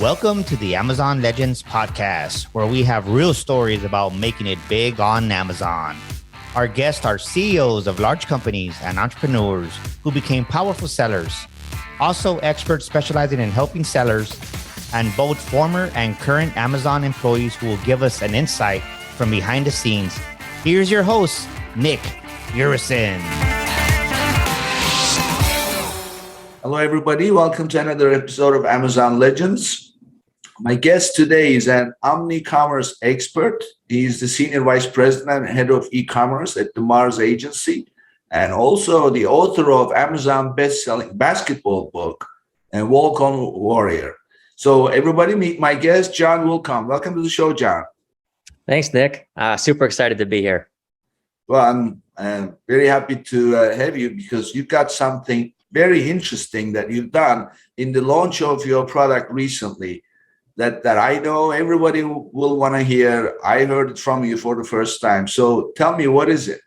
Welcome to the Amazon Legends podcast, where we have real stories about making it big on Amazon. Our guests are CEOs of large companies and entrepreneurs who became powerful sellers, also experts specializing in helping sellers, and both former and current Amazon employees who will give us an insight from behind the scenes. Here's your host, Nick Urison. Hello, everybody. Welcome to another episode of Amazon Legends. My guest today is an omni-commerce expert. He's the Senior Vice President and Head of E-commerce at the Mars Agency, and also the author of Amazon best-selling basketball book, and Willkom Warrior. So everybody meet my guest, John Willkom. Welcome to the show, John. Thanks, Nick. Super excited to be here. Well, I'm very happy to have you because you've got something very interesting that you've done in the launch of your product recently that I know everybody will want to hear. I heard it from you for the first time. So tell me, what is it?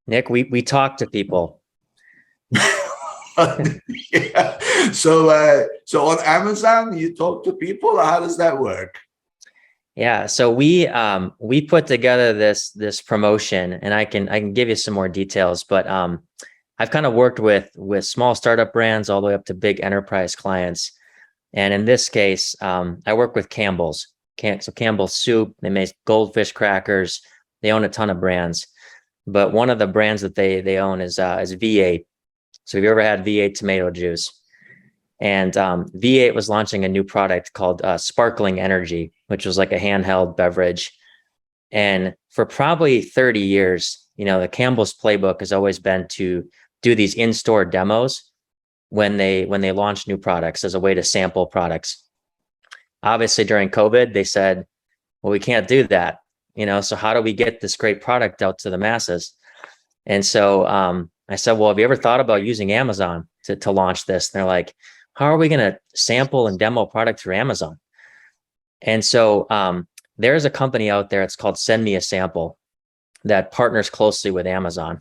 Nick, we talk to people. Yeah. So on Amazon, you talk to people? How does that work? Yeah, so we put together this promotion, and I can give you some more details, but I've kind of worked with small startup brands all the way up to big enterprise clients. And in this case, I work with Campbell's. So Campbell's Soup, they make goldfish crackers. They own a ton of brands. But one of the brands that they own is V8. So have you ever had V8 tomato juice? And V8 was launching a new product called Sparkling Energy, which was like a handheld beverage. And for probably 30 years, the Campbell's playbook has always been to do these in-store demos when they launch new products as a way to sample products. Obviously, during COVID, they said, well, we can't do that. So how do we get this great product out to the masses? And so I said, well, have you ever thought about using Amazon to launch this? And they're like, how are we going to sample and demo product through Amazon? And so there's a company out there, it's called Send Me a Sample, that partners closely with Amazon.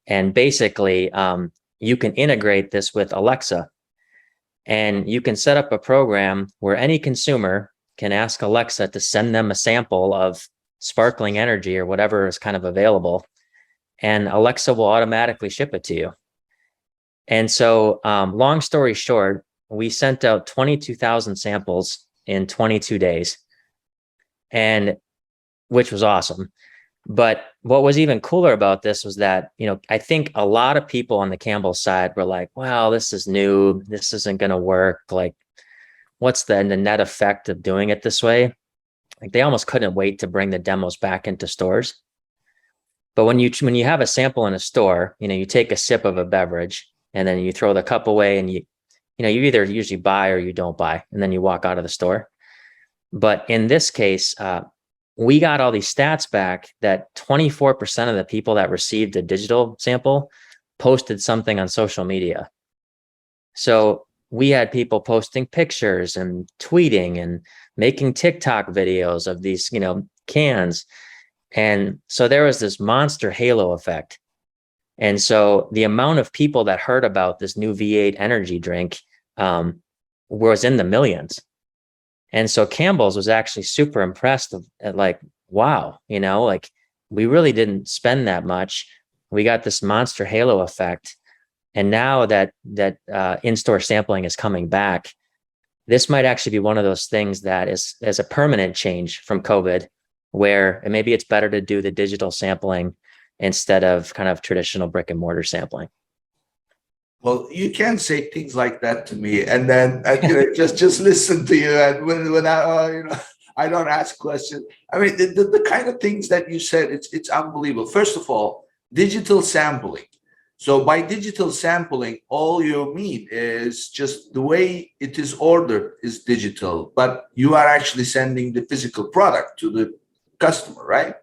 And basically, you can integrate this with Alexa, and you can set up a program where any consumer can ask Alexa to send them a sample of Sparkling Energy or whatever is kind of available, and Alexa will automatically ship it to you. And so, long story short, we sent out 22,000 samples in 22 days, and which was awesome. But what was even cooler about this was that, I think a lot of people on the Campbell side were like, wow, this is new. This isn't going to work. Like, what's the net effect of doing it this way? Like, they almost couldn't wait to bring the demos back into stores. But when you have a sample in a store, you take a sip of a beverage and then you throw the cup away, and you either usually buy or you don't buy, and then you walk out of the store. But in this case, we got all these stats back that 24% of the people that received a digital sample posted something on social media. So we had people posting pictures and tweeting and making TikTok videos of these, cans. And so there was this monster halo effect. And so the amount of people that heard about this new V8 energy drink was in the millions. And so Campbell's was actually super impressed at like, wow, like, we really didn't spend that much. We got this monster halo effect. And now that in-store sampling is coming back, this might actually be one of those things that is a permanent change from COVID, where maybe it's better to do the digital sampling instead of kind of traditional brick and mortar sampling. Well, you can't say things like that to me, and then just listen to you. And when I don't ask questions. I mean, the kind of things that you said, it's unbelievable. First of all, digital sampling. So by digital sampling, all you mean is just the way it is ordered is digital, but you are actually sending the physical product to the customer, right?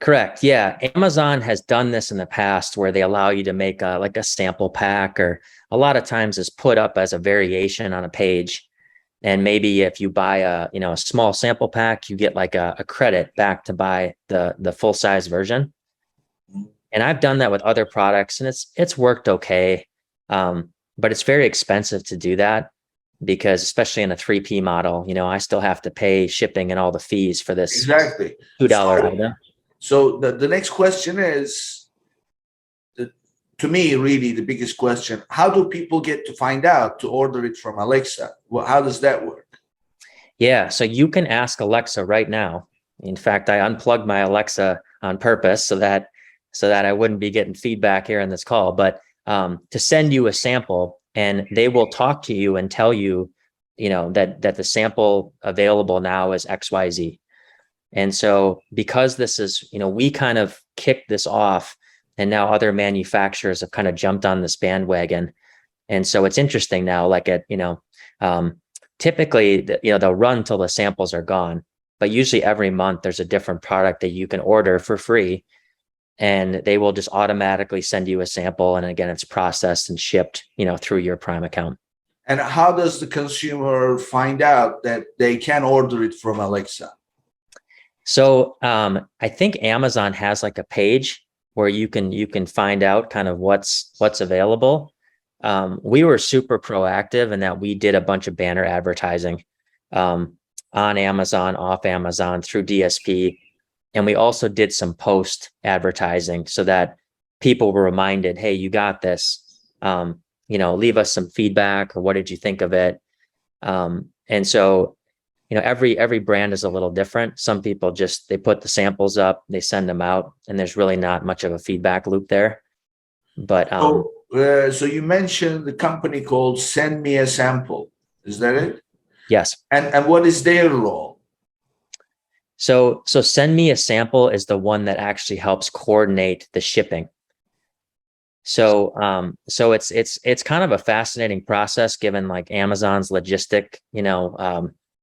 Correct. Yeah. Amazon has done this in the past where they allow you to make a sample pack, or a lot of times is put up as a variation on a page. And maybe if you buy a small sample pack, you get like a credit back to buy the full size version. And I've done that with other products, and it's worked okay. But it's very expensive to do that. because especially in a 3P model, I still have to pay shipping and all the fees for this Exactly. $2 item. So the next question is, to me, really the biggest question: how do people get to find out to order it from Alexa? Well, how does that work? Yeah, so you can ask Alexa right now. In fact, I unplugged my Alexa on purpose so that I wouldn't be getting feedback here in this call, but to send you a sample, and they will talk to you and tell you, that the sample available now is XYZ. And so because this is, we kind of kicked this off, and now other manufacturers have kind of jumped on this bandwagon. And so it's interesting now, like typically, they'll run till the samples are gone, but usually every month there's a different product that you can order for free, and they will just automatically send you a sample. And again, it's processed and shipped, through your Prime account. And how does the consumer find out that they can order it from Alexa? So I think Amazon has like a page where you can find out kind of what's available. We were super proactive in that we did a bunch of banner advertising on Amazon, off Amazon, through DSP. And we also did some post advertising so that people were reminded, hey, you got this, leave us some feedback, or what did you think of it? And so, every brand is a little different. Some people they put the samples up, they send them out, and there's really not much of a feedback loop there. But so you mentioned the company called Send Me a Sample. Is that it? Yes. And what is their role? So Send Me a Sample is the one that actually helps coordinate the shipping. So it's kind of a fascinating process, given like Amazon's logistic,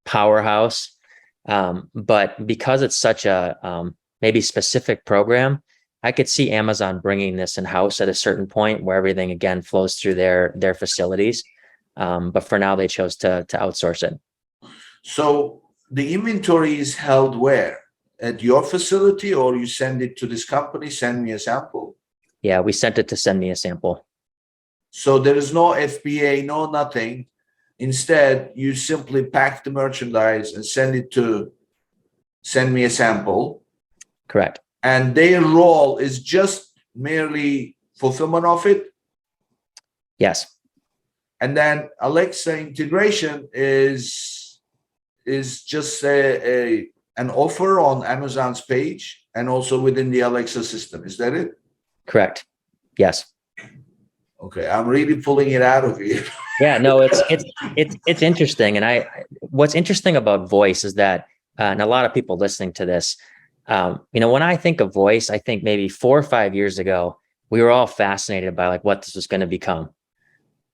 powerhouse. But because it's such a maybe specific program, I could see Amazon bringing this in-house at a certain point where everything again flows through their facilities. But for now, they chose to outsource it. So the inventory is held where? At your facility, or you send it to this company, Send Me a Sample? Yeah, we sent it to Send Me a Sample. So there is no FBA, no nothing. Instead, you simply pack the merchandise and send it to Send Me a Sample. Correct. And their role is just merely fulfillment of it? Yes. And then Alexa integration is just an offer on Amazon's page and also within the Alexa system. Is that it? Correct. Yes. Okay, I'm really pulling it out of you. Yeah, no, it's interesting. And what's interesting about voice is that, and a lot of people listening to this, when I think of voice, I think maybe 4 or 5 years ago, we were all fascinated by like what this was going to become.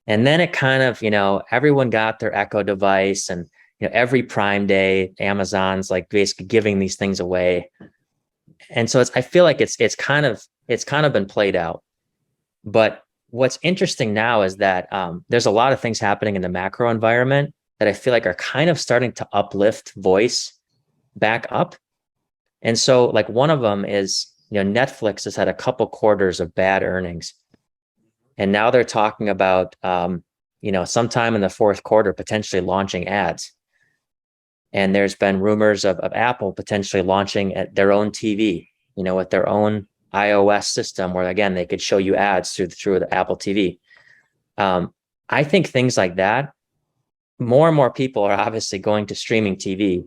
And then it kind of, everyone got their Echo device, and, every Prime Day, Amazon's like basically giving these things away. And so I feel like it's kind of been played out. But what's interesting now is that there's a lot of things happening in the macro environment that I feel like are kind of starting to uplift voice back up. And so like one of them is, Netflix has had a couple quarters of bad earnings. And now they're talking about, sometime in the fourth quarter, potentially launching ads. And there's been rumors of Apple potentially launching at their own TV, with their own iOS system, where again, they could show you ads through the Apple TV. I think things like that, more and more people are obviously going to streaming TV.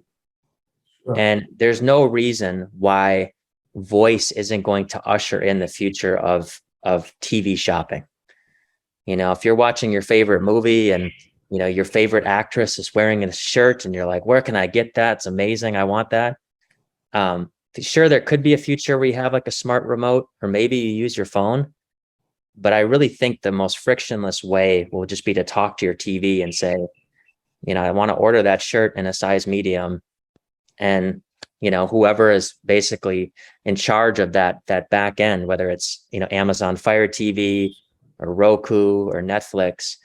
Sure. And there's no reason why voice isn't going to usher in the future of TV shopping. If you're watching your favorite movie and, your favorite actress is wearing a shirt and you're like, where can I get that? It's amazing. I want that. Sure, there could be a future where you have like a smart remote, or maybe you use your phone. But I really think the most frictionless way will just be to talk to your TV and say, I want to order that shirt in a size medium. And, whoever is basically in charge of that back end, whether it's, Amazon Fire TV or Roku or Netflix,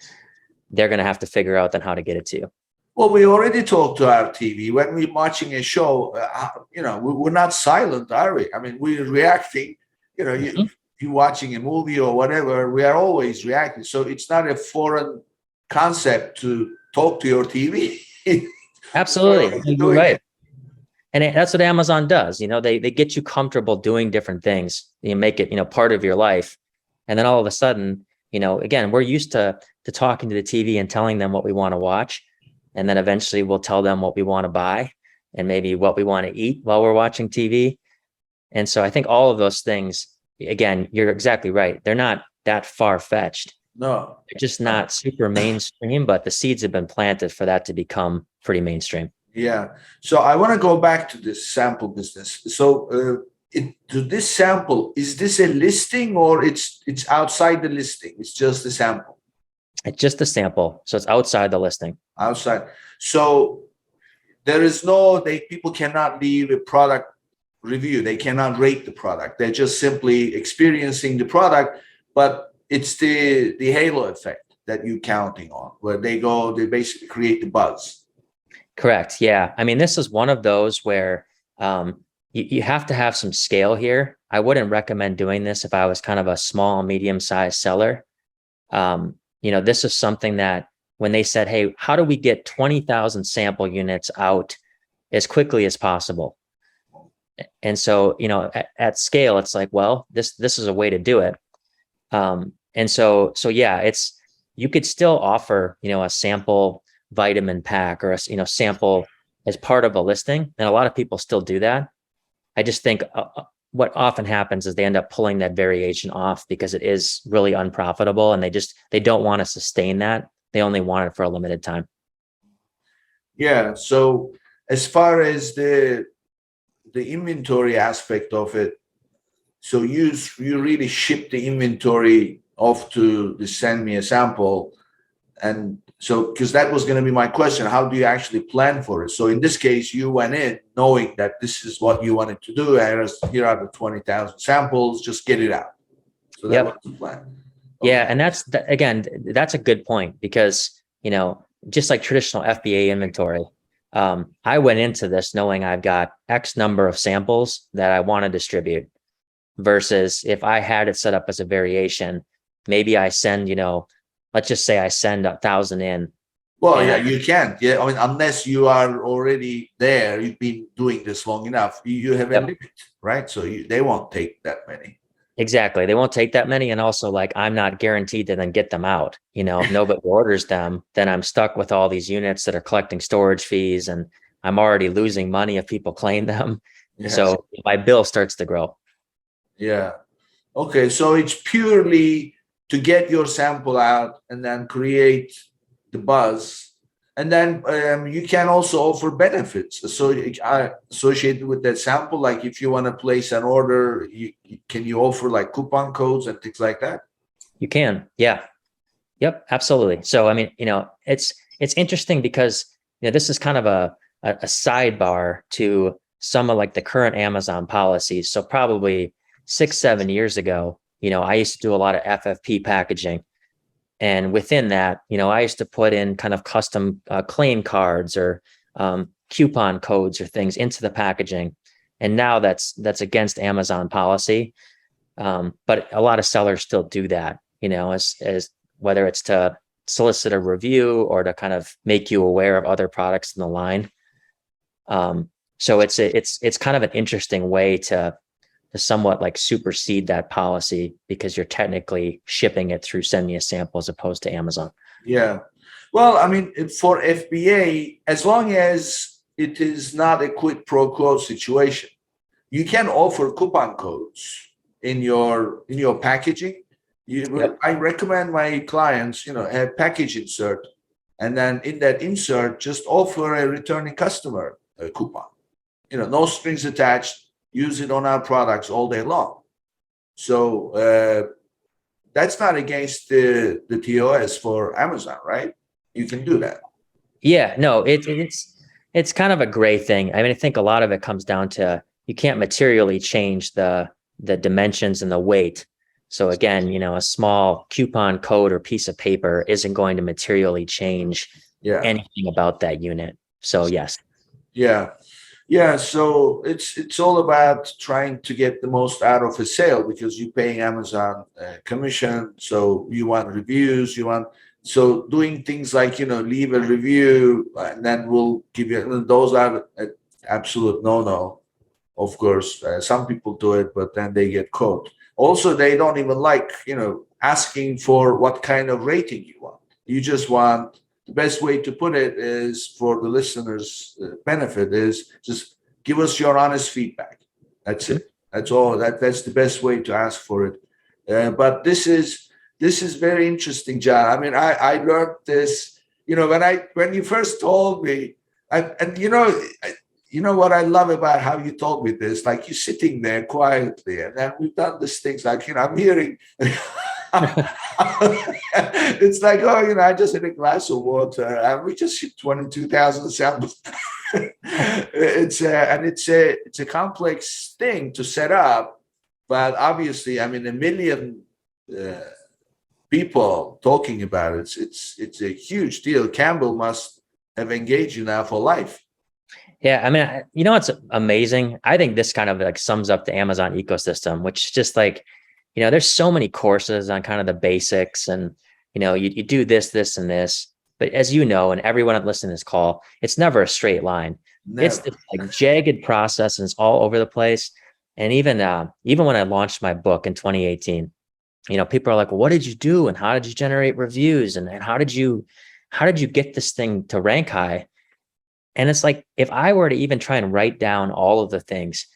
they're going to have to figure out then how to get it to you. Well, we already talk to our TV when we're watching a show. We're not silent, are we? I mean, we're reacting. You're watching a movie or whatever, we are always reacting. So it's not a foreign concept to talk to your TV. Absolutely. You're right. And that's what Amazon does. They get you comfortable doing different things. You make it, part of your life. And then all of a sudden, again, we're used to talking to the TV and telling them what we want to watch. And then eventually we'll tell them what we want to buy and maybe what we want to eat while we're watching TV. And so I think all of those things, again, you're exactly right. They're not that far-fetched. No. They're just not super mainstream, but the seeds have been planted for that to become pretty mainstream. Yeah. So I want to go back to this sample business. So to this sample, is this a listing or it's outside the listing? It's just a sample. It's just a sample. So it's outside the listing. Outside. So there is people cannot leave a product review. They cannot rate the product. They're just simply experiencing the product, but it's the halo effect that you're counting on, where they basically create the buzz. Correct. Yeah. I mean, this is one of those where you have to have some scale here. I wouldn't recommend doing this if I was kind of a small, medium-sized seller. This is something that when they said, hey, how do we get 20,000 sample units out as quickly as possible? And so, at scale, it's like, well, this is a way to do it. And so yeah, you could still offer, a sample vitamin pack or a sample as part of a listing. And a lot of people still do that. I just think what often happens is they end up pulling that variation off because it is really unprofitable and they don't want to sustain that. They only want it for a limited time. Yeah. So as far as the inventory aspect of it, so you really ship the inventory off to the send me a sample. And so, because that was going to be my question, how do you actually plan for it? So in this case, you went in knowing that this is what you wanted to do. Here are the 20,000 samples, just get it out. So that was the plan. Okay. Yeah. And that's a good point because, just like traditional FBA inventory, I went into this knowing I've got X number of samples that I want to distribute versus if I had it set up as a variation, maybe I send, let's just say I send 1,000 in. Well, yeah, you can't. Yeah, I mean, unless you are already there, you've been doing this long enough. You have a limit, right? So they won't take that many. Exactly, they won't take that many, and also I'm not guaranteed to then get them out. If nobody orders them, then I'm stuck with all these units that are collecting storage fees, and I'm already losing money if people claim them. Yes. So my bill starts to grow. Yeah. Okay. So it's purely to get your sample out and then create the buzz. And then you can also offer benefits associated with that sample. Like if you want to place an order, can you offer like coupon codes and things like that? You can. Yeah. Yep. Absolutely. So, I mean, it's interesting because, this is kind of a sidebar to some of the current Amazon policies. So probably 6-7 years ago, I used to do a lot of FFP packaging. And within that, I used to put in kind of custom claim cards or coupon codes or things into the packaging. And now that's against Amazon policy. But a lot of sellers still do that, as whether it's to solicit a review or to kind of make you aware of other products in the line. So it's kind of an interesting way to somewhat supersede that policy because you're technically shipping it through send me a sample as opposed to Amazon. Yeah. Well, I mean, for FBA, as long as it is not a quid pro quo situation, you can offer coupon codes in your packaging. I recommend my clients, a package insert, and then in that insert, just offer a returning customer a coupon. No strings attached. Use it on our products all day long. So that's not against the TOS for Amazon, right? You can do that. Yeah, no, it's kind of a gray thing. I mean, I think a lot of it comes down to you can't materially change the dimensions and the weight. So again, a small coupon code or piece of paper isn't going to materially change anything about that unit. So yes. Yeah. Yeah, so it's all about trying to get the most out of a sale because you're paying Amazon commission. So you want reviews, So doing things like, leave a review and then we'll give you, those are an absolute no-no. Of course, some people do it, but then they get caught. Also, they don't even like, asking for what kind of rating you want. You just want, the best way to put it is, for the listeners' benefit, is just give us your honest feedback. That's it. That's all. That's the best way to ask for it. But this is very interesting, John. I mean, I learned this, when you first told me, and what I love about how you told me this, like, you're sitting there quietly, and then we've done these things, like, I'm hearing. It's like, I just had a glass of water and we just shipped 22,000 samples. It's a complex thing to set up, but obviously, I mean, 1 million people talking about it. It's a huge deal. Campbell must have engaged you now for life. Yeah, I mean, what's amazing? I think this kind of like sums up the Amazon ecosystem, which is just like, there's so many courses on kind of the basics, and you do this, and this. But as you know, and everyone that listened to this call, it's never a straight line. Never. It's this like jagged process, and it's all over the place. And even when I launched my book in 2018, people are like, well, what did you do, and how did you generate reviews, and how did you get this thing to rank high? And it's like, if I were to even try and write down all of the things,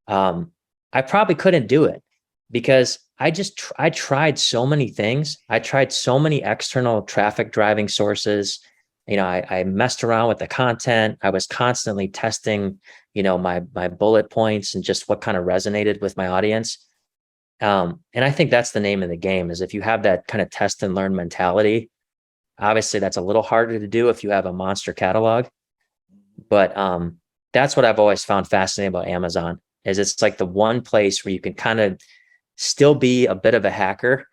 I probably couldn't do it, because I tried so many things. I tried so many external traffic driving sources. I messed around with the content. I was constantly testing, my bullet points and just what kind of resonated with my audience. And I think that's the name of the game, is if you have that kind of test and learn mentality. Obviously, that's a little harder to do if you have a monster catalog. But that's what I've always found fascinating about Amazon, is it's like the one place where you can kind of still be a bit of a hacker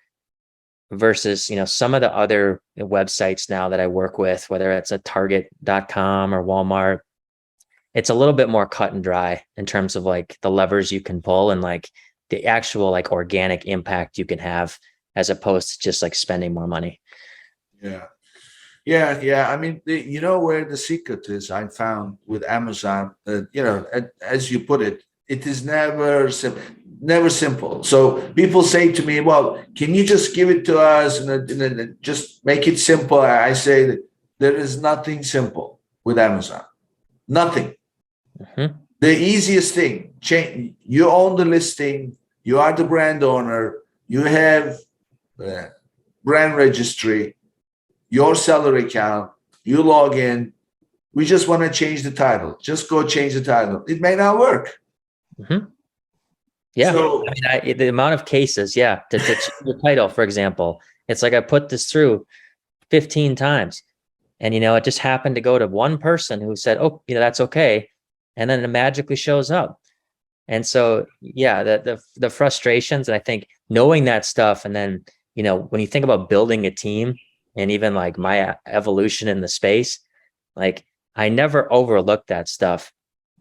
versus, some of the other websites now that I work with, whether it's a Target.com or Walmart. It's a little bit more cut and dry in terms of like the levers you can pull and like the actual like organic impact you can have, as opposed to just like spending more money. Yeah. I mean, where the secret is, I found with Amazon, as you put it, it is never simple. So people say to me, well, can you just give it to us and just make it simple? I say that there is nothing simple with Amazon. Nothing. Mm-hmm. The easiest thing, you own the listing, you are the brand owner, you have brand registry, your seller account, you log in. We just want to change the title. Just go change the title. It may not work. Mm-hmm. Yeah. So, I mean, the amount of cases, to change the title, for example, it's like I put this through 15 times, and, it just happened to go to one person who said, oh, that's okay. And then it magically shows up. And so, the frustrations, and I think knowing that stuff, and then, when you think about building a team, and even like my evolution in the space, like I never overlooked that stuff,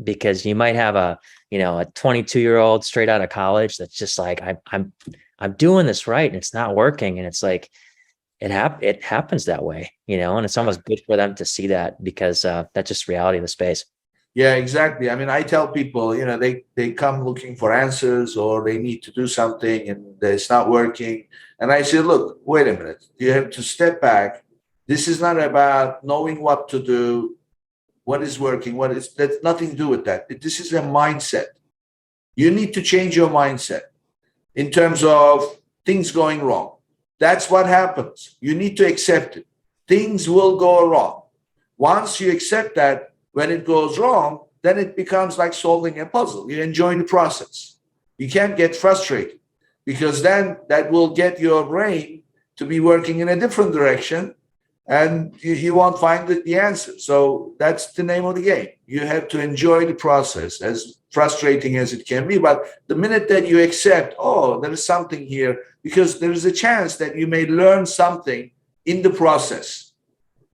because you might have a 22-year-old straight out of college that's just like, I'm doing this right and it's not working. And it's like, it happens that way, and it's almost good for them to see that, because that's just reality of the space. Yeah, exactly. I mean, I tell people, they come looking for answers, or they need to do something and it's not working. And I say, look, wait a minute. You have to step back. This is not about knowing what to do, what is working, that's nothing to do with that. This is a mindset. You need to change your mindset in terms of things going wrong. That's what happens. You need to accept it. Things will go wrong. Once you accept that, when it goes wrong, then it becomes like solving a puzzle. You enjoy the process. You can't get frustrated, because then that will get your brain to be working in a different direction, and you won't find the answer. So that's the name of the game. You have to enjoy the process, as frustrating as it can be. But the minute that you accept, oh, there is something here, because there is a chance that you may learn something in the process,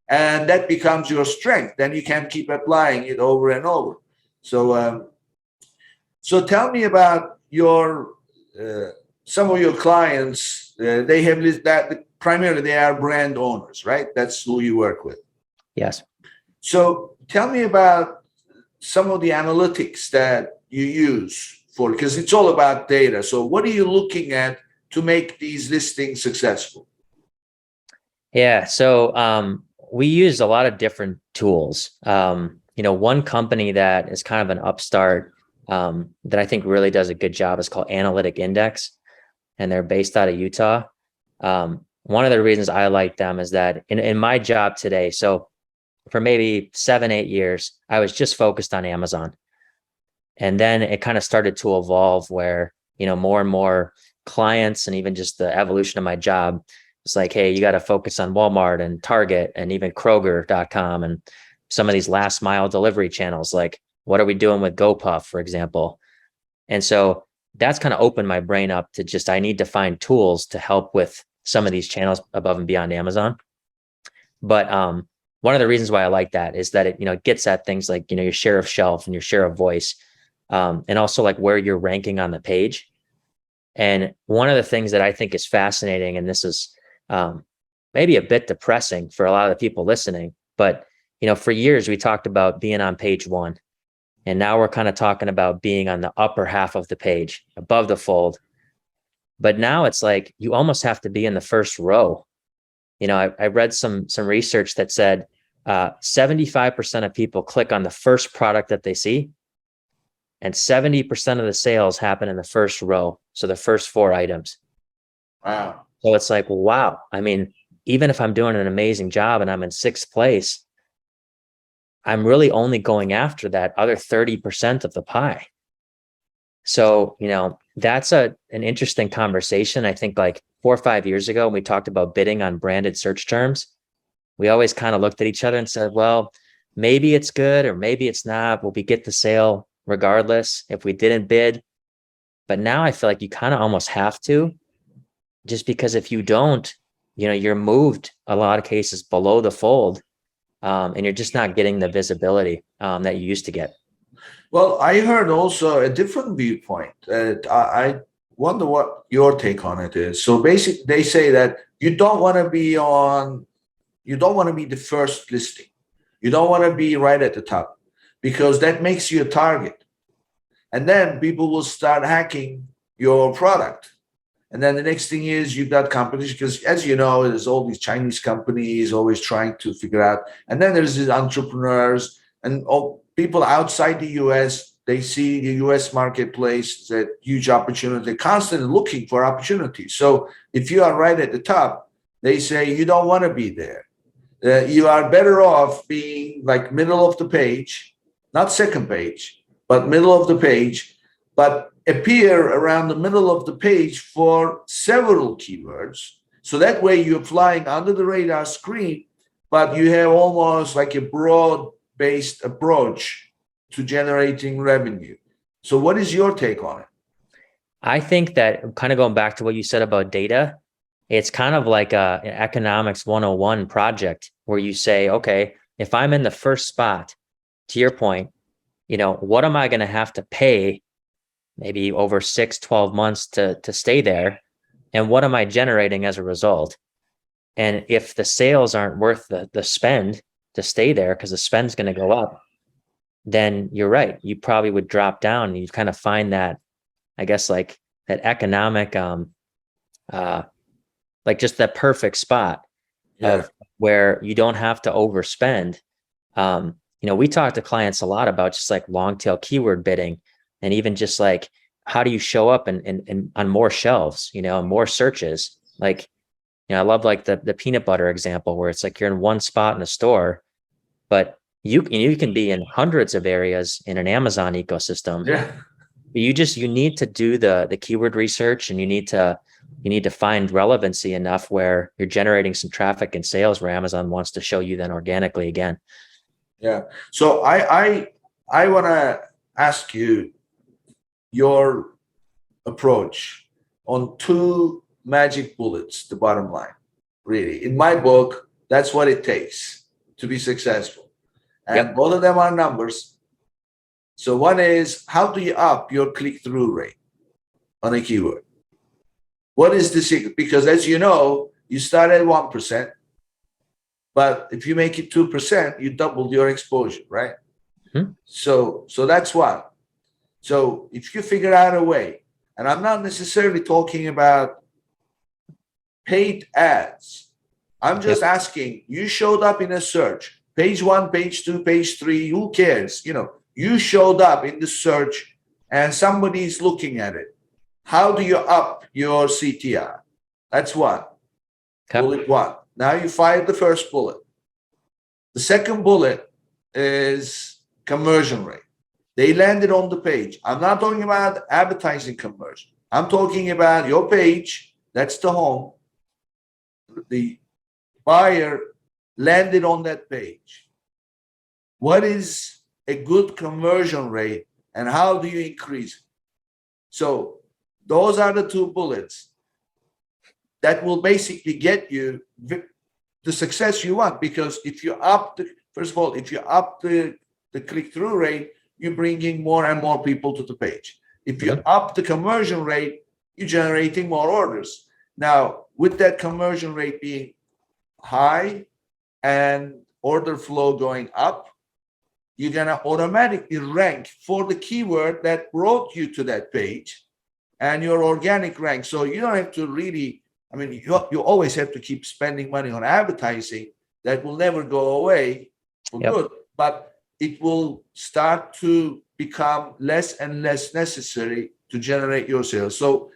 and that becomes your strength, then you can keep applying it over and over. So, so tell me about your some of your clients. They have that primarily they are brand owners, right? That's who you work with. Yes. So tell me about some of the analytics that you use for, because it's all about data. So what are you looking at to make these listings successful? Yeah. So we use a lot of different tools. One company that is kind of an upstart that I think really does a good job is called Analytic Index, and they're based out of Utah. One of the reasons I like them is that in my job today, so for maybe 7-8 years, I was just focused on Amazon. And then it kind of started to evolve where, more and more clients and even just the evolution of my job, it's like, hey, you got to focus on Walmart and Target and even Kroger.com and some of these last mile delivery channels. Like, what are we doing with GoPuff, for example? And so that's kind of opened my brain up to just, I need to find tools to help with some of these channels above and beyond Amazon. But one of the reasons why I like that is that it gets at things like, your share of shelf and your share of voice, and also like where you're ranking on the page. And one of the things that I think is fascinating, and this is maybe a bit depressing for a lot of the people listening, but for years we talked about being on page 1, and now we're kind of talking about being on the upper half of the page, above the fold. But now it's like you almost have to be in the first row. I read some research that said 75% of people click on the first product that they see, and 70% of the sales happen in the first row. So the first 4 items. Wow. So it's like, wow. I mean, even if I'm doing an amazing job and I'm in 6th place, I'm really only going after that other 30% of the pie. So, that's an interesting conversation. I think like 4 or 5 years ago, when we talked about bidding on branded search terms, we always kind of looked at each other and said, well, maybe it's good or maybe it's not. Will we get the sale regardless if we didn't bid? But now I feel like you kind of almost have to, just because if you don't, you're moved a lot of cases below the fold, and you're just not getting the visibility that you used to get. Well, I heard also a different viewpoint. I wonder what your take on it is. So basically, they say that you don't want to be the first listing. You don't want to be right at the top, because that makes you a target. And then people will start hacking your product. And then the next thing is you've got competition, because as you know, there's all these Chinese companies always trying to figure out. And then there's these entrepreneurs and all people outside the US. They see the US marketplace, that huge opportunity. They're constantly looking for opportunities. So if you are right at the top, they say you don't want to be there. You are better off being like middle of the page, not second page, but middle of the page, but appear around the middle of the page for several keywords. So that way you're flying under the radar screen, but you have almost like a broad-based approach to generating revenue. So what is your take on it? I think that, kind of going back to what you said about data, it's kind of like an economics 101 project where you say, okay, if I'm in the first spot, to your point, what am I going to have to pay maybe over 6-12 months to stay there? And what am I generating as a result? And if the sales aren't worth the spend to stay there, because the spend's going to go up, then you're right. You probably would drop down, and you kind of find that, I guess, like that economic, like just that perfect spot of where you don't have to overspend. We talk to clients a lot about just like long tail keyword bidding, and even just like, how do you show up and on more shelves, more searches? Like, I love like the peanut butter example, where it's like you're in one spot in a store, but you can be in hundreds of areas in an Amazon ecosystem. Yeah. You need to do the keyword research, and you need to find relevancy enough where you're generating some traffic and sales where Amazon wants to show you then organically again. Yeah. So I want to ask you your approach on 2 magic bullets, the bottom line. Really, in my book, that's what it takes to be successful. And both of them are numbers. So one is, how do you up your click-through rate on a keyword? What is the secret? Because as you know, You start at 1%, but if you make it 2%, you doubled your exposure, right? Hmm. So that's one. So if you figure out a way, and I'm not necessarily talking about paid ads. I'm just asking, you showed up in a search, page 1, page 2, page 3, who cares? You showed up in the search and somebody's looking at it. How do you up your CTR? That's one. Bullet one. Now you fired the first bullet. The second bullet is conversion rate. They landed on the page. I'm not talking about advertising conversion. I'm talking about your page. That's the home. The buyer landed on that page. What is a good conversion rate and how do you increase it? So those are the two bullets that will basically get you the success you want. Because if you up the, first of all, if you up the click-through rate, you're bringing more and more people to the page. If you up the conversion rate, you're generating more orders. Now, with that conversion rate being high and order flow going up, you're going to automatically rank for the keyword that brought you to that page and your organic rank. So you don't have to really, I mean, you always have to keep spending money on advertising. That will never go away for good, but it will start to become less and less necessary to generate your sales. So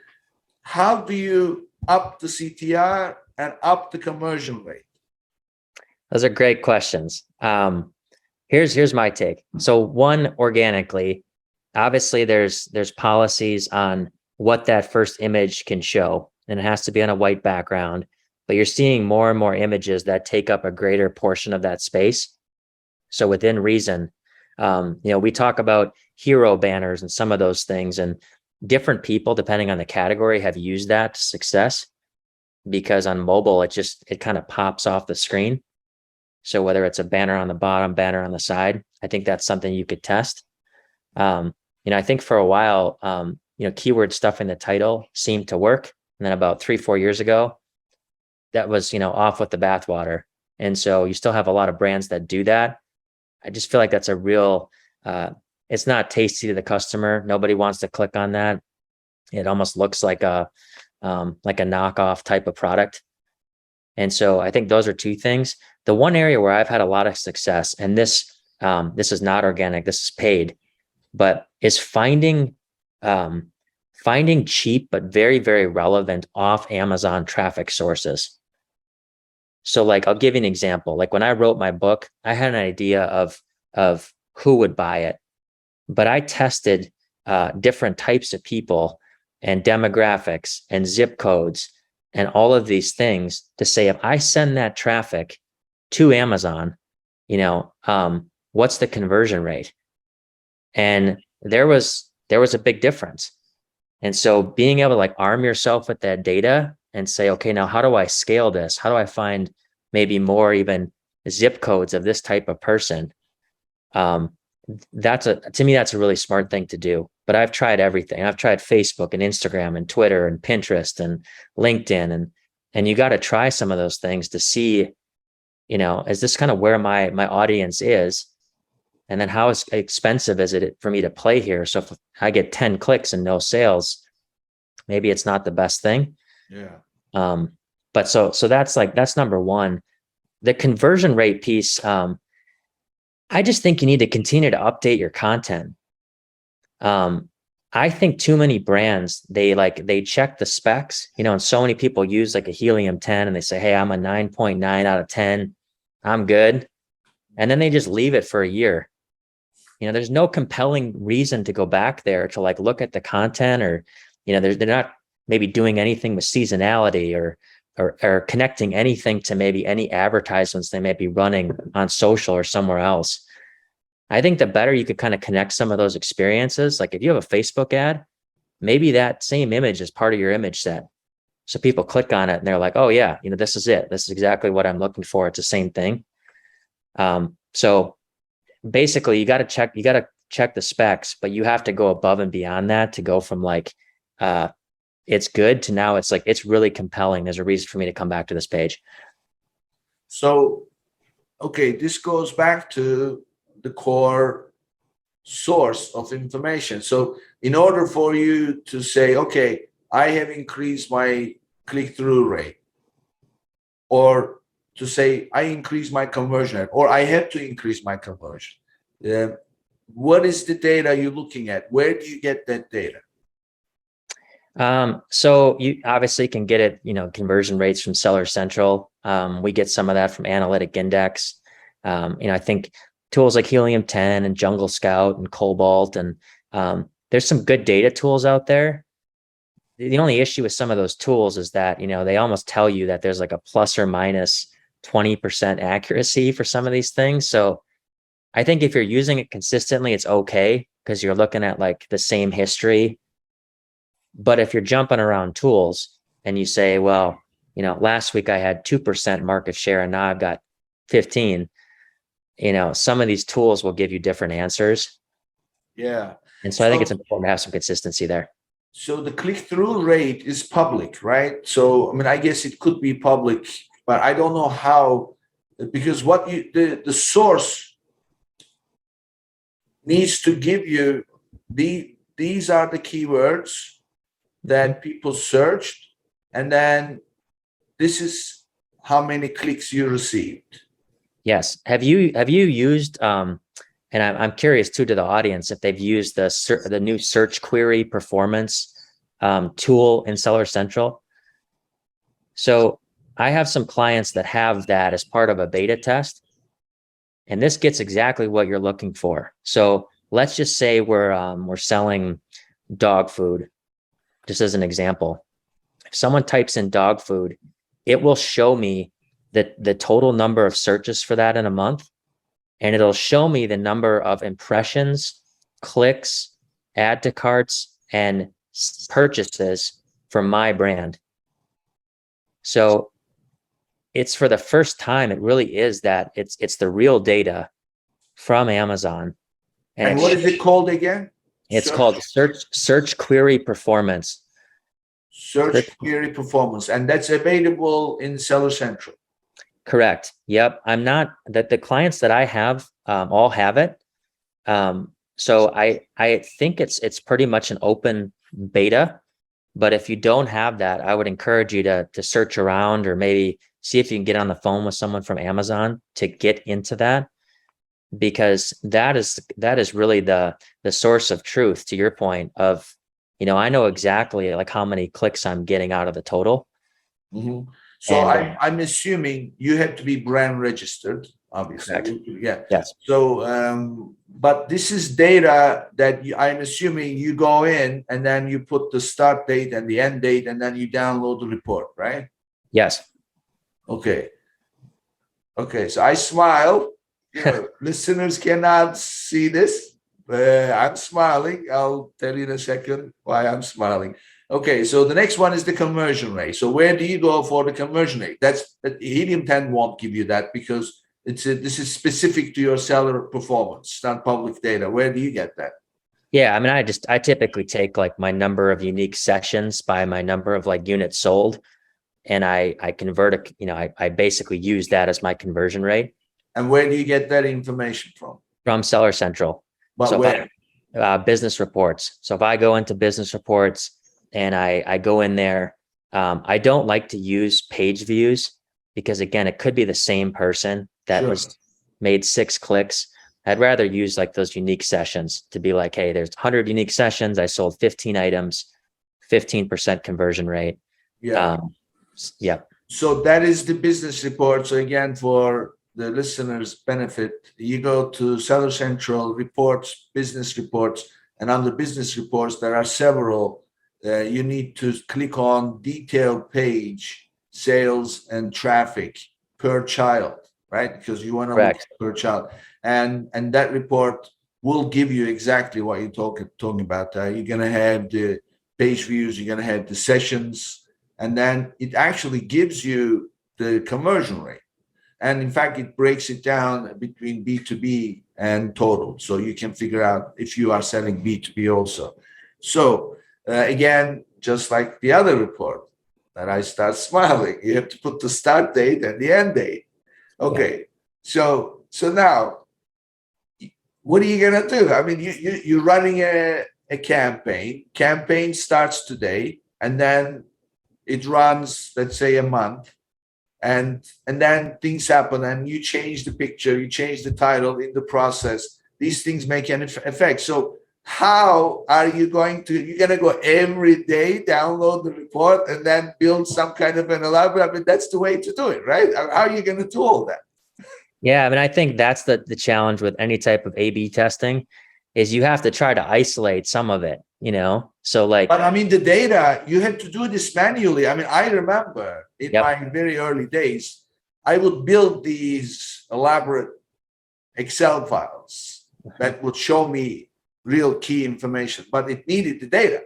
how do you up the CTR and up the conversion rate? Those are great questions. Here's my take. So one, organically, obviously there's policies on what that first image can show, and it has to be on a white background, but you're seeing more and more images that take up a greater portion of that space. So within reason, we talk about hero banners and some of those things, and different people, depending on the category, have used that to success, because on mobile, it kind of pops off the screen. So whether it's a banner on the bottom, banner on the side, I think that's something you could test. I think for a while, keyword stuff in the title seemed to work. And then about 3-4 years ago, that was, off with the bathwater. And so you still have a lot of brands that do that. I just feel like that's a real, it's not tasty to the customer. Nobody wants to click on that. It almost looks like a knockoff type of product. And so I think those are two things. The one area where I've had a lot of success, and this is not organic, this is paid, but is finding cheap but very, very relevant off Amazon traffic sources. So like, I'll give you an example. Like when I wrote my book, I had an idea of who would buy it, but I tested different types of people and demographics and zip codes and all of these things to say, if I send that traffic to Amazon, what's the conversion rate? And there was a big difference. And so being able to like arm yourself with that data and say, okay, now how do I scale this? How do I find maybe more even zip codes of this type of person? To me, that's a really smart thing to do. But I've tried everything. I've tried Facebook and Instagram and Twitter and Pinterest and LinkedIn. And you got to try some of those things to see, is this kind of where my audience is? And then how expensive is it for me to play here? So if I get 10 clicks and no sales, maybe it's not the best thing. Yeah. But so that's number one. The conversion rate piece, I just think you need to continue to update your content. I think too many brands, they check the specs, and so many people use like a helium 10 and they say, hey, I'm a 9.9 out of 10. I'm good. And then they just leave it for a year. There's no compelling reason to go back there to like look at the content, or, they're not maybe doing anything with seasonality or connecting anything to maybe any advertisements they may be running on social or somewhere else. I think the better you could kind of connect some of those experiences, like if you have a Facebook ad, maybe that same image is part of your image set. So people click on it and they're like, oh yeah, this is it. This is exactly what I'm looking for. It's the same thing. So basically you got to check the specs, but you have to go above and beyond that to go from like, it's good to now it's like, it's really compelling. There's a reason for me to come back to this page. So, okay, this goes back to the core source of information. So in order for you to say, okay, I have increased my click-through rate, or to say I increase my conversion rate, or I have to increase my conversion, what is the data you're looking at? Where do you get that data? So you obviously can get it, conversion rates from Seller Central. We get some of that from Analytic Index. I think tools like Helium 10 and Jungle Scout and Cobalt, and there's some good data tools out there. The only issue with some of those tools is that, they almost tell you that there's like a plus or minus 20% accuracy for some of these things. So I think if you're using it consistently, it's okay because you're looking at like the same history. But if you're jumping around tools and you say, well, last week I had 2% market share and now I've got 15, some of these tools will give you different answers. Yeah. And so I think it's important to have some consistency there. So the click-through rate is public, right? So, I mean, I guess it could be public, but I don't know how, because the source needs to give you these are the keywords that people searched, and then this is how many clicks you received. Yes. Have you used and I'm curious too to the audience if they've used the new search query performance tool in Seller Central. So I have some clients that have that as part of a beta test, and this gets exactly what you're looking for. So let's just say we're selling dog food, just as an example. If someone types in dog food, it will show me the total number of searches for that in a month. And it'll show me the number of impressions, clicks, add to carts, and purchases from my brand. So it's for the first time, it really is that it's the real data from Amazon. And what is it called again? It's called search query performance. Search query performance. And that's available in Seller Central. Correct. Yep. I'm not that the clients that I have all have it. So I think it's pretty much an open beta, but if you don't have that, I would encourage you to search around or maybe see if you can get on the phone with someone from Amazon to get into that, because that is really the source of truth, to your point of, I know exactly like how many clicks I'm getting out of the total. Mm-hmm. So I'm assuming you have to be brand registered, obviously. Correct. Yeah. Yes. So, but this is data that I'm assuming you go in and then you put the start date and the end date, and then you download the report, right? Yes. Okay. Okay. So I smile. Listeners cannot see this. I'm smiling. I'll tell you in a second why I'm smiling. Okay, so the next one is the conversion rate. So where do you go for the conversion rate? That's Helium 10 won't give you that because this is specific to your seller performance. It's not public data. Where do you get that? Yeah, I mean, I typically take like my number of unique sessions by my number of like units sold, and I convert it. I basically use that as my conversion rate. And where do you get that information from? From Seller Central. But so where? Business reports. So if I go into business reports and I go in there, I don't like to use page views because again, it could be the same person that was made 6 clicks. I'd rather use like those unique sessions to be like, hey, there's 100 unique sessions. I sold 15 items, 15% conversion rate. Yeah. Yeah. So that is the business report. So again, for the listeners' benefit, you go to Seller Central reports, business reports, and under business reports, there are several. You need to click on detailed page, sales and traffic per child, right? Because you want to look per child. And that report will give you exactly what you're talking about. You're going to have the page views, you're going to have the sessions, and then it actually gives you the conversion rate. And in fact, it breaks it down between B2B and total. So you can figure out if you are selling B2B also. So again, just like the other report. Then I start smiling. You have to put the start date and the end date. Okay. So now what are you gonna do? I mean, you're running a campaign. Campaign starts today, and then it runs, let's say, a month, and then things happen, and you change the picture, you change the title in the process. These things make an effect. So how are you going to? You're gonna go every day, download the report, and then build some kind of an elaborate. I mean, that's the way to do it, right? How are you gonna do all that? Yeah, I mean, I think that's the challenge with any type of A/B testing is you have to try to isolate some of it, you know? So like, But I mean, the data, you had to do this manually. I mean, I remember in Yep. my very early days, I would build these elaborate Excel files that would show me real key information, but it needed the data.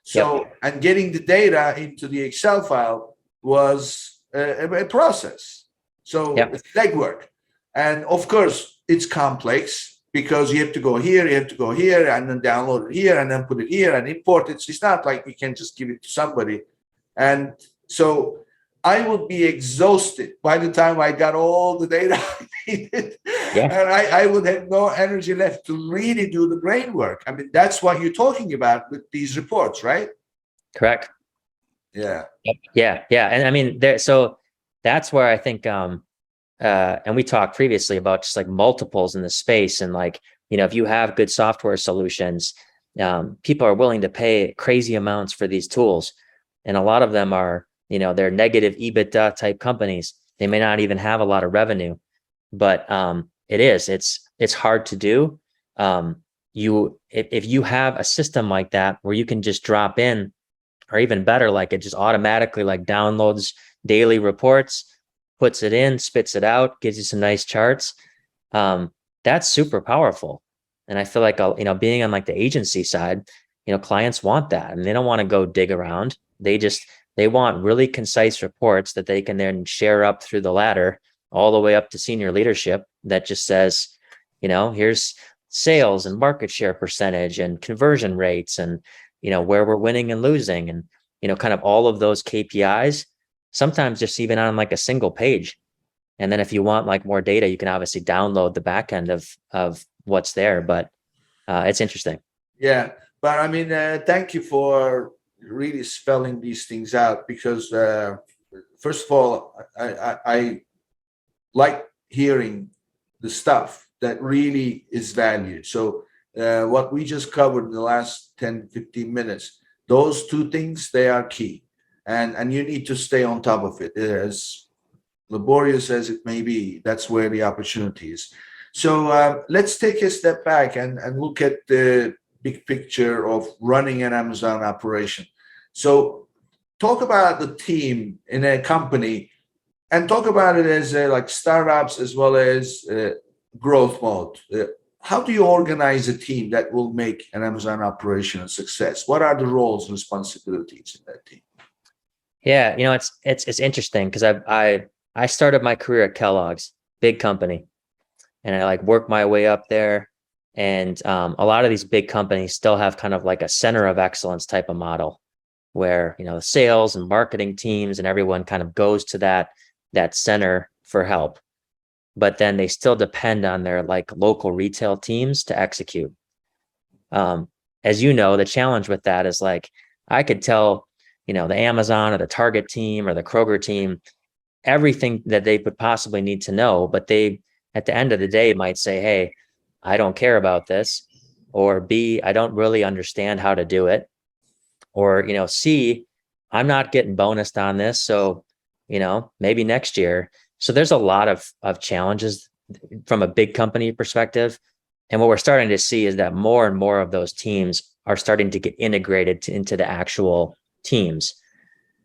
So, and getting the data into the Excel file was a process. So it's legwork. And of course, it's complex because you have to go here, you have to go here, and then download it here, and then put it here and import it. So it's not like you can just give it to somebody. And so I would be exhausted by the time I got all the data I needed. And I would have no energy left to really do the brain work. I mean, that's what you're talking about with these reports, right? Correct. Yeah. Yeah. And I mean, so that's where I think, and we talked previously about just like multiples in the space. And like, you know, if you have good software solutions, people are willing to pay crazy amounts for these tools. And a lot of them are, you know, they're negative EBITDA type companies. They may not even have a lot of revenue, but it's hard to do. If you have a system like that where you can just drop in, or even better, like it just automatically like downloads daily reports, puts it in, spits it out, gives you some nice charts. That's super powerful. And I feel like, you know, being on like the agency side, you know, clients want that and they don't want to go dig around. They want really concise reports that they can then share up through the ladder all the way up to senior leadership that just says, you know, here's sales and market share percentage and conversion rates and, you know, where we're winning and losing and, you know, kind of all of those KPIs, sometimes just even on like a single page. And then if you want like more data, you can obviously download the back end of what's there, but it's interesting. Yeah. But I mean, thank you for really spelling these things out because first of all, I like hearing the stuff that really is valued. So what we just covered in the last 10, 15 minutes, those two things, they are key. And you need to stay on top of it. As laborious as it may be, that's where the opportunity is. So let's take a step back and look at the big picture of running an Amazon operation. So talk about the team in a company and talk about it as like startups as well as growth mode. How do you organize a team that will make an Amazon operation a success? What are the roles and responsibilities in that team? Yeah, you know, it's interesting because I started my career at Kellogg's, big company, and I like worked my way up there. And a lot of these big companies still have kind of like a center of excellence type of model where, you know, the sales and marketing teams and everyone kind of goes to that center for help. But then they still depend on their like local retail teams to execute. As you know, the challenge with that is like, I could tell, you know, the Amazon or the Target team or the Kroger team, everything that they could possibly need to know, but they, at the end of the day, might say, hey, I don't care about this, or B, I don't really understand how to do it, or, you know, C, I'm not getting bonused on this. So, you know, maybe next year. So there's a lot of challenges from a big company perspective. And what we're starting to see is that more and more of those teams are starting to get integrated into the actual teams.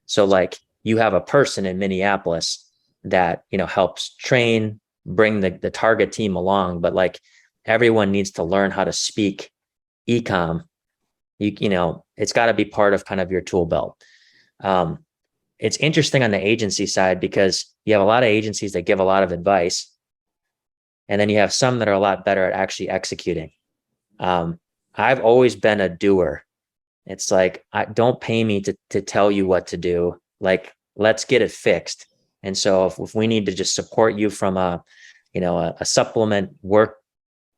So like you have a person in Minneapolis that, you know, helps train, bring the Target team along, but like everyone needs to learn how to speak e-com. You know, it's got to be part of kind of your tool belt. It's interesting on the agency side because you have a lot of agencies that give a lot of advice, and then you have some that are a lot better at actually executing. I've always been a doer, It's like, don't pay me to tell you what to do. Like, let's get it fixed. And so if we need to just support you from a supplement work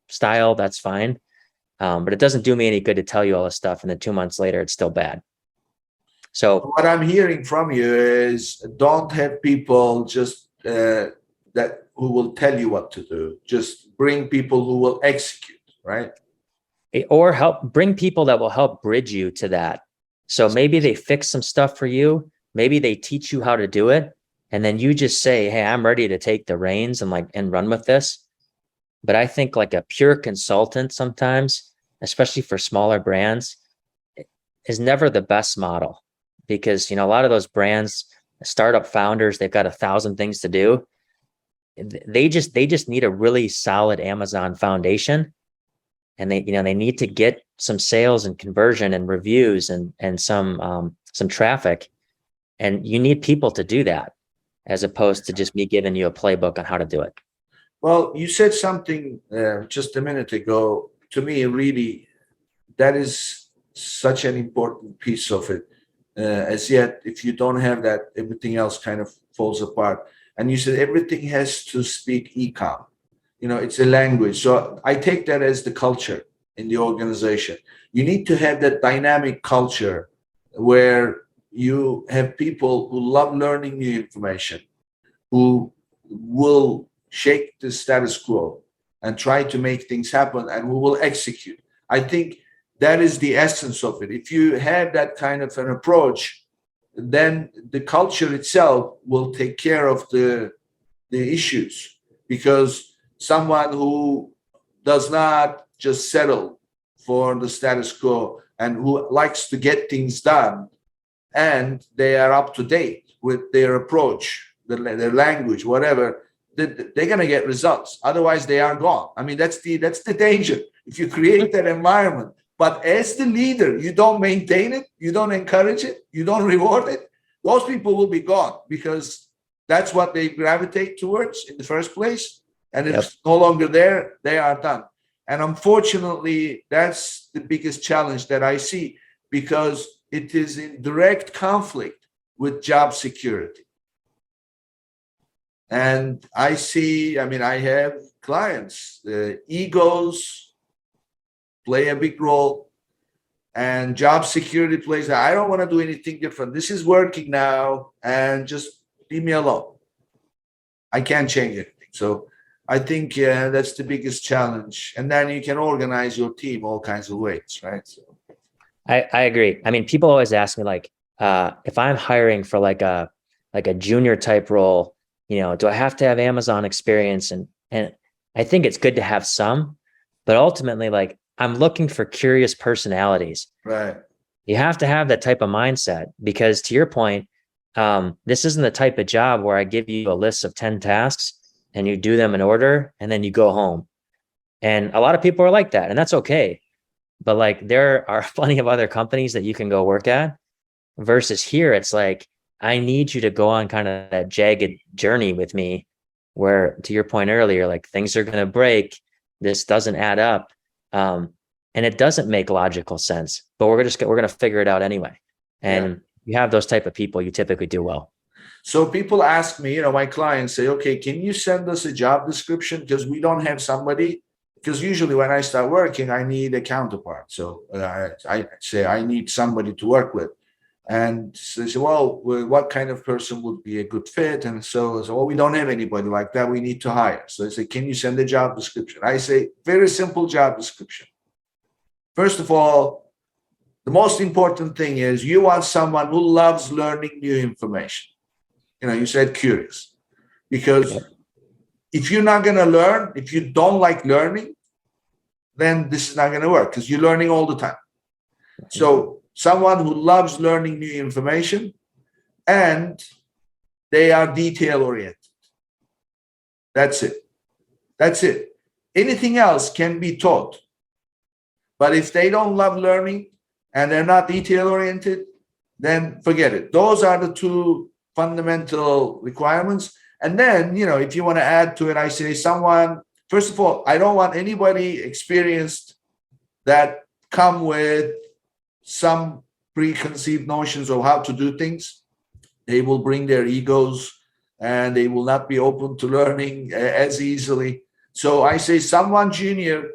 style, that's fine. But it doesn't do me any good to tell you all this stuff. And then 2 months later, it's still bad. So what I'm hearing from you is don't have people just who will tell you what to do. Just bring people who will execute, right? or bring people that will help bridge you to that. So maybe they fix some stuff for you. Maybe they teach you how to do it. And then you just say, hey, I'm ready to take the reins and run with this. But I think like a pure consultant sometimes, especially for smaller brands, is never the best model, because, a lot of those brands, startup founders, they've got 1,000 things to do. They just need a really solid Amazon foundation. And they need to get some sales and conversion and reviews and some traffic. And you need people to do that, as opposed to just me giving you a playbook on how to do it. Well, you said something just a minute ago to me, really, that is such an important piece of it. As yet, if you don't have that, everything else kind of falls apart. And you said everything has to speak e-com. It's a language. So I take that as the culture in the organization. You need to have that dynamic culture where you have people who love learning new information, who will shake the status quo and try to make things happen, and who will execute. I think that is the essence of it. If you have that kind of an approach, then the culture itself will take care of the issues, because someone who does not just settle for the status quo and who likes to get things done, and they are up to date with their approach, their language, whatever, they're going to get results. Otherwise, they are gone. I mean, that's the danger. If you create that environment, but as the leader, you don't maintain it, you don't encourage it, you don't reward it, those people will be gone, because that's what they gravitate towards in the first place. And if it's no longer there, they are done. And unfortunately, that's the biggest challenge that I see, because it is in direct conflict with job security. And I have clients, egos play a big role, and job security plays that. I don't want to do anything different. This is working now, and just leave me alone. I can't change anything. So I think that's the biggest challenge. And then you can organize your team all kinds of ways, right? So I agree. I mean, people always ask me, like, if I'm hiring for like a junior type role, do I have to have Amazon experience? And I think it's good to have some, but ultimately, like, I'm looking for curious personalities. right. You have to have that type of mindset, because to your point, this isn't the type of job where I give you a list of 10 tasks and you do them in order and then you go home. And a lot of people are like that, and that's okay. But like, there are plenty of other companies that you can go work at, versus here, it's like, I need you to go on kind of that jagged journey with me, where, to your point earlier, like, things are going to break. This doesn't add up. And it doesn't make logical sense, but we're going to figure it out anyway. And you have those type of people, you typically do well. So people ask me, my clients say, okay, can you send us a job description? Because we don't have somebody. Because usually when I start working, I need a counterpart. So I say I need somebody to work with. And so they say, well, what kind of person would be a good fit? And so, well, we don't have anybody like that. We need to hire. So they say, can you send a job description? I say, very simple job description. First of all, the most important thing is you want someone who loves learning new information. You said curious, because if you're not going to learn, if you don't like learning, then this is not going to work, because you're learning all the time. So someone who loves learning new information, and they are detail oriented. That's it. That's it. Anything else can be taught. But if they don't love learning and they're not detail oriented, then forget it. Those are the two fundamental requirements. And then, if you want to add to it, I say someone, first of all, I don't want anybody experienced that come with some preconceived notions of how to do things. They will bring their egos and they will not be open to learning as easily. So I say someone junior,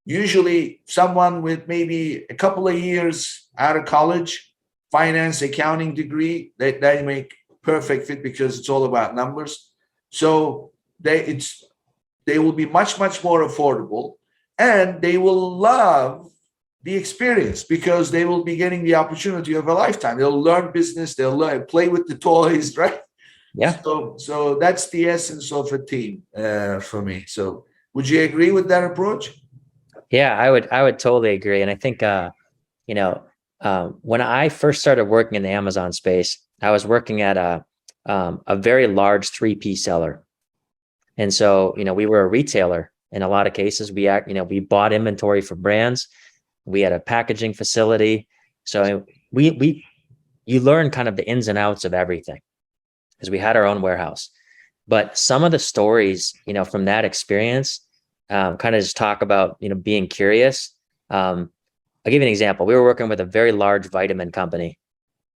usually someone with maybe a couple of years out of college, finance, accounting degree, they make perfect fit because it's all about numbers. So they will be much, much more affordable, and they will love the experience because they will be getting the opportunity of a lifetime. They'll learn business, they'll learn, play with the toys, right? Yeah. So that's the essence of a team for me. So would you agree with that approach? Yeah, I would totally agree. And I think, when I first started working in the Amazon space, I was working at a very large 3P seller. And so, we were a retailer in a lot of cases. We bought inventory for brands. We had a packaging facility. So you learn kind of the ins and outs of everything because we had our own warehouse. But some of the stories, from that experience, kind of just talk about, being curious. I'll give you an example. We were working with a very large vitamin company,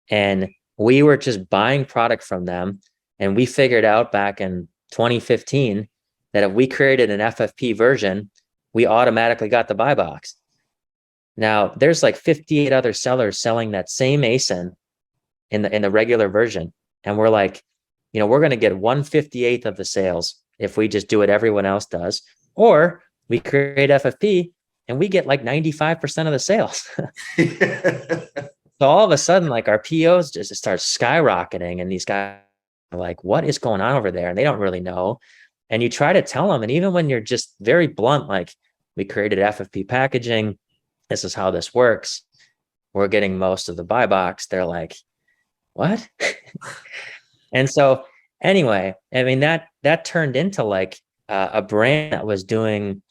and we were just buying product from them. And we figured out back in 2015 that if we created an FFP version, we automatically got the buy box. Now there's like 58 other sellers selling that same ASIN in the regular version. And we're like, we're going to get 1/58th of the sales if we just do what everyone else does. Or we create FFP and we get like 95% of the sales. So all of a sudden, like our POs just start skyrocketing, and these guys are like, what is going on over there? And they don't really know. And you try to tell them. And even when you're just very blunt, like, we created FFP packaging, this is how this works, we're getting most of the buy box, they're like, what? And so anyway, I mean, that turned into like a brand that was doing,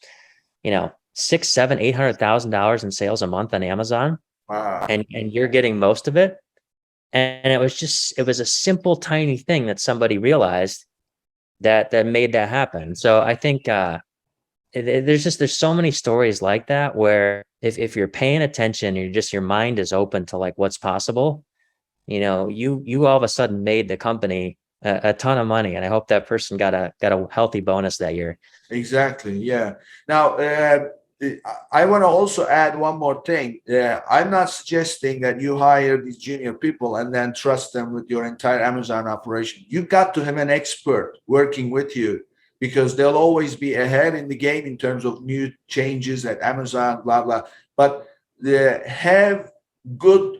$600,000, $700,000, $800,000 in sales a month on Amazon. Wow. And you're getting most of it. And it was a simple, tiny thing that somebody realized that made that happen. So I think there's so many stories like that where if you're paying attention, your mind is open to like what's possible, you all of a sudden made the company a ton of money. And I hope that person got a healthy bonus that year. Exactly. Yeah. Now, I want to also add one more thing. I'm not suggesting that you hire these junior people and then trust them with your entire Amazon operation. You've got to have an expert working with you because they'll always be ahead in the game in terms of new changes at Amazon, blah, blah. But have good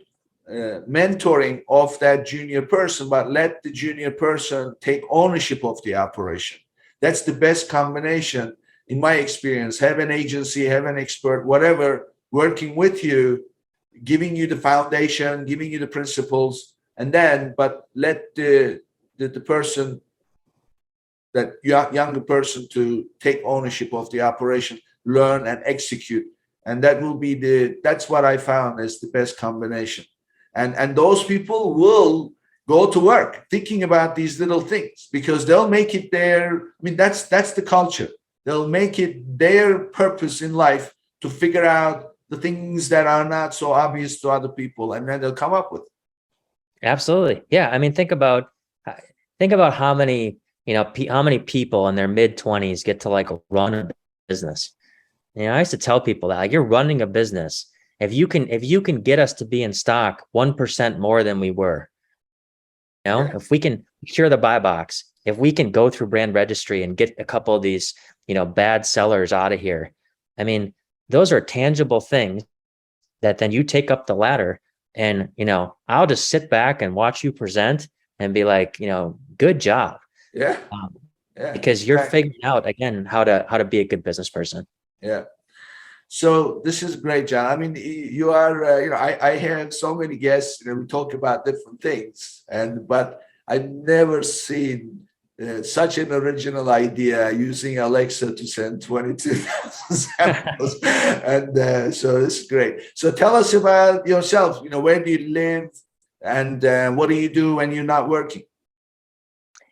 mentoring of that junior person, but let the junior person take ownership of the operation. That's the best combination. In my experience, have an agency, have an expert, whatever, working with you, giving you the foundation, giving you the principles, and then, but let the person, that younger person, to take ownership of the operation, learn and execute. And that will be that's what I found as the best combination. And those people will go to work thinking about these little things because they'll make it their, I mean, that's the culture. They'll make it their purpose in life to figure out the things that are not so obvious to other people, and then they'll come up with it. Absolutely. Yeah. I mean, think about how many, how many people in their mid-20s get to like run a business. I used to tell people that, like, you're running a business. If you can get us to be in stock 1% more than we were, if we can secure the buy box, if we can go through brand registry and get a couple of these, bad sellers out of here. I mean, those are tangible things that then you take up the ladder, and, I'll just sit back and watch you present and be like, good job. Yeah. Because you're figuring out, again, how to be a good business person. Yeah. So this is great, John. I mean, you are, I have so many guests, we talk about different things, but I've never seen such an original idea using Alexa to send 22,000 samples. And so this is great. So tell us about yourself. Where do you live, and what do you do when you're not working?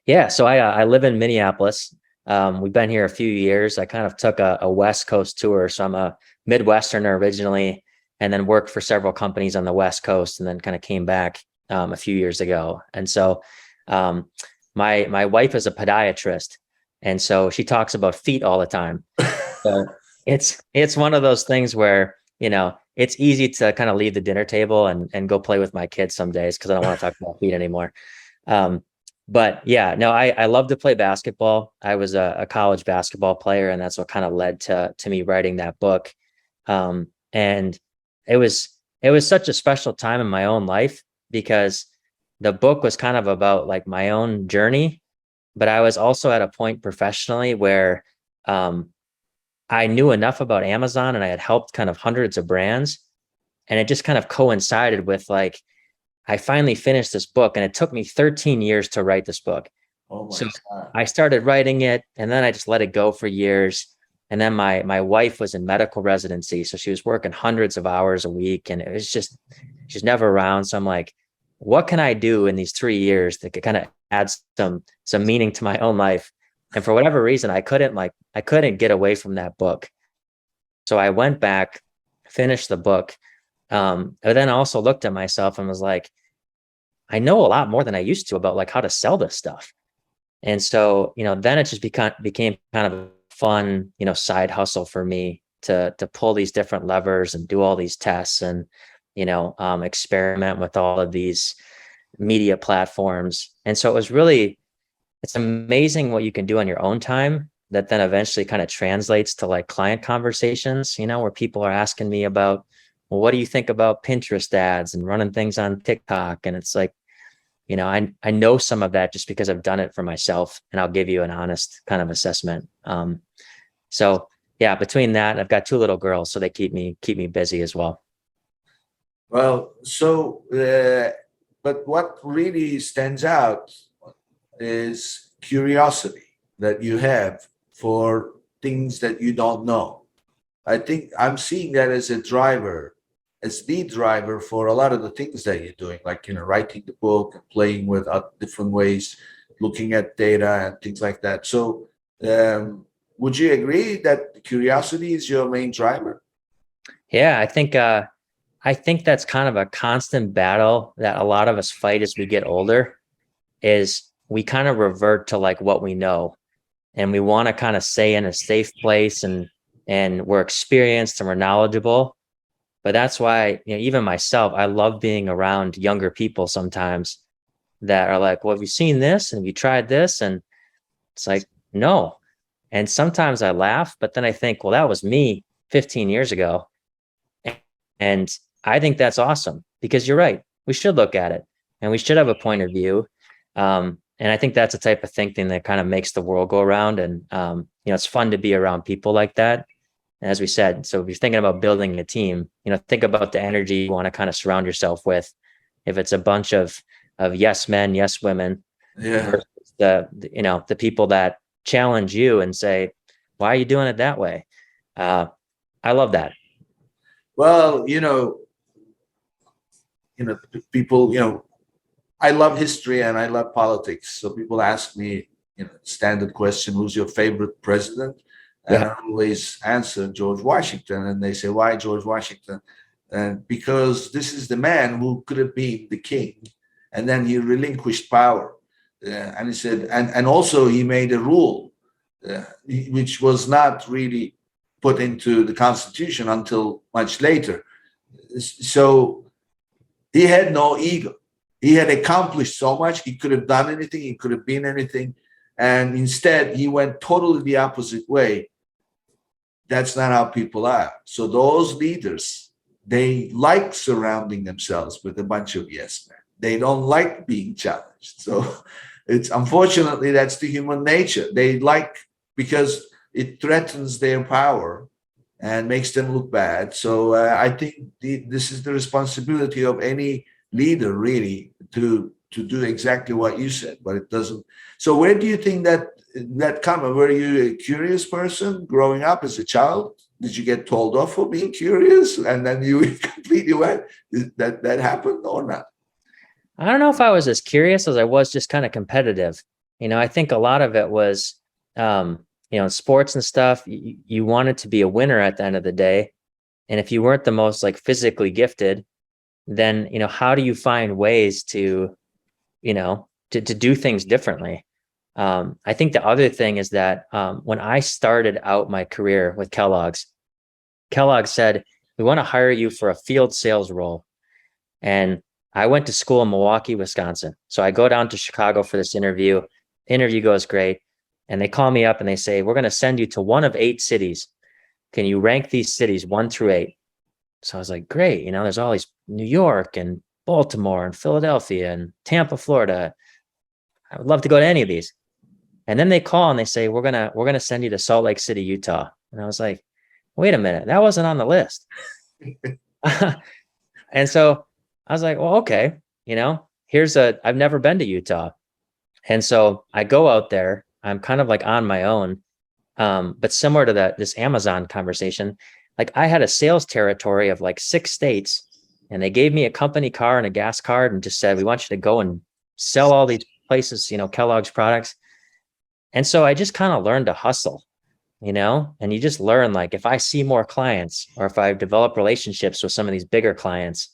Yeah. So I live in Minneapolis. We've been here a few years. I kind of took a West Coast tour. So I'm a Midwesterner originally. and then worked for several companies on the West Coast, and then kind of came back a few years ago. And so my wife is a podiatrist, and so she talks about feet all the time. So it's one of those things where, it's easy to kind of leave the dinner table and go play with my kids some days because I don't want to talk about feet anymore. But yeah, no, I love to play basketball. I was a college basketball player, and that's what kind of led to me writing that book. And it was such a special time in my own life because the book was kind of about like my own journey, but I was also at a point professionally where I knew enough about Amazon, and I had helped kind of hundreds of brands, and it just kind of coincided with like, I finally finished this book, and it took me 13 years to write this book. Oh my So God. I started writing it, and then I just let it go for years. And then my wife was in medical residency, so she was working hundreds of hours a week, and it was just, she's never around. So I'm like, what can I do in these 3 years that could kind of add some meaning to my own life? And for whatever reason, I couldn't get away from that book. So I went back, finished the book, but then I also looked at myself and was like, I know a lot more than I used to about like how to sell this stuff. And so, then it just became kind of a fun, side hustle for me to pull these different levers and do all these tests and, experiment with all of these media platforms. And so it's amazing what you can do on your own time that then eventually kind of translates to like client conversations, where people are asking me about, well, what do you think about Pinterest ads and running things on TikTok? And it's like, I know some of that just because I've done it for myself, and I'll give you an honest kind of assessment. So yeah, between that, I've got 2 little girls, so they keep me busy as well. Well, so, but what really stands out is curiosity that you have for things that you don't know. I think I'm seeing that as a driver, as the driver for a lot of the things that you're doing, like, writing the book and playing with different ways, looking at data and things like that. So, would you agree that curiosity is your main driver? Yeah, I think that's kind of a constant battle that a lot of us fight as we get older, is we kind of revert to like what we know, and we want to kind of stay in a safe place, and we're experienced and we're knowledgeable. But that's why, even myself, I love being around younger people sometimes that are like, well, have you seen this? And have you tried this? And it's like, no. And sometimes I laugh, but then I think, well, that was me 15 years ago. And I think that's awesome because you're right. We should look at it and we should have a point of view. And I think that's the type of thinking that kind of makes the world go around. And, it's fun to be around people like that. And as we said, so if you're thinking about building a team, think about the energy you want to kind of surround yourself with. If it's a bunch of yes men, yes women, Yeah. versus the people that challenge you and say, why are you doing it that way? I love that. Well, people, I love history and I love politics. So people ask me, standard question, who's your favorite president? And I always answer George Washington. And they say, why George Washington? And because this is the man who could have been the king. And then he relinquished power. And he said, and also he made a rule, which was not really put into the Constitution until much later. So he had no ego. He had accomplished so much. He could have done anything. He could have been anything. And instead, he went totally the opposite way. That's not how people are. So those leaders, they like surrounding themselves with a bunch of yes men. They don't like being challenged. So it's unfortunately, that's the human nature. They like, because it threatens their power and makes them look bad. So I think this is the responsibility of any leader, really, to do exactly what you said, but it doesn't. So where do you think that come? Were you a curious person growing up as a child? Did you get told off for being curious and then you completely went? That happened or not? I don't know if I was as curious as I was just kind of competitive. I think a lot of it was, in sports and stuff, you wanted to be a winner at the end of the day. And if you weren't the most like physically gifted, then, how do you find ways to, to do things differently? I think the other thing is that when I started out my career with Kellogg's said, we want to hire you for a field sales role. And I went to school in Milwaukee, Wisconsin. So I go down to Chicago for this interview. Interview goes great. And they call me up and they say, we're going to send you to one of 8 cities. Can you rank these cities 1 through 8? So I was like, great. There's all these New York and Baltimore and Philadelphia and Tampa, Florida. I would love to go to any of these. And then they call and they say, we're going to send you to Salt Lake City, Utah. And I was like, wait a minute, that wasn't on the list. And so I was like, well, okay, I've never been to Utah. And so I go out there, I'm kind of like on my own. But similar to this Amazon conversation, like I had a sales territory of like 6 states, and they gave me a company car and a gas card and just said, we want you to go and sell all these places, Kellogg's products. And so I just kind of learned to hustle, and you just learn, like, if I see more clients or if I develop relationships with some of these bigger clients,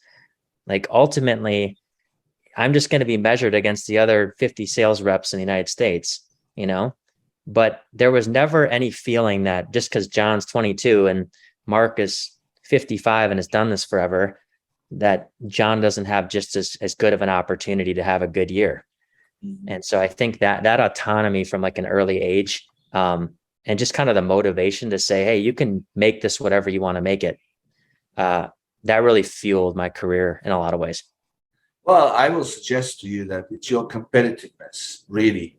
like ultimately I'm just going to be measured against the other 50 sales reps in the United States, but there was never any feeling that just because John's 22 and Mark is 55 and has done this forever, that John doesn't have just as good of an opportunity to have a good year. Mm-hmm. And so I think that autonomy from like an early age, and just kind of the motivation to say, hey, you can make this whatever you want to make it. That really fueled my career in a lot of ways. Well, I will suggest to you that it's your competitiveness really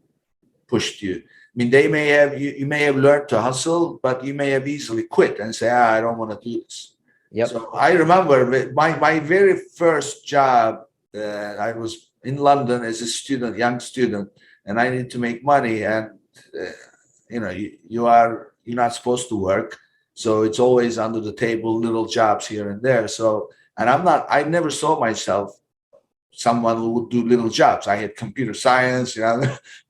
pushed you. I mean, you may have learned to hustle, but you may have easily quit and say, I don't want to do this. Yep. So I remember my very first job, I was in London as a young student, and I needed to make money. And, you're not supposed to work. So it's always under the table, little jobs here and there. So, and I never saw myself someone who would do little jobs. I had computer science,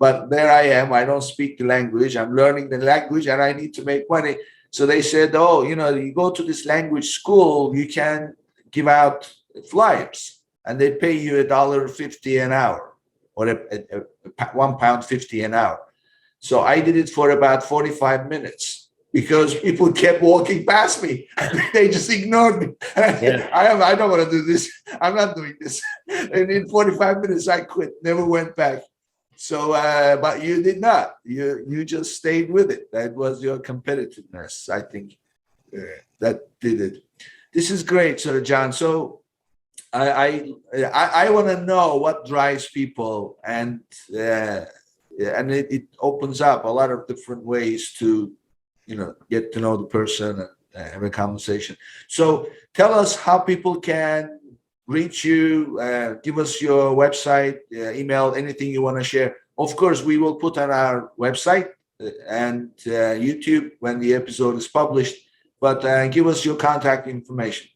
but there I am. I don't speak the language. I'm learning the language and I need to make money. So they said, oh, you go to this language school, you can give out flyers and they pay you $1.50 an hour, or £1.50 an hour. So I did it for about 45 minutes because people kept walking past me. They just ignored me. Yeah. I don't want to do this. I'm not doing this. And in 45 minutes, I quit, never went back. So, but you did not. You just stayed with it. That was your competitiveness, I think, that did it. This is great, Sir John. So I want to know what drives people, and it opens up a lot of different ways to, get to know the person and have a conversation. So tell us how people can reach you, give us your website, email, anything you want to share. Of course, we will put on our website and YouTube when the episode is published, but give us your contact information.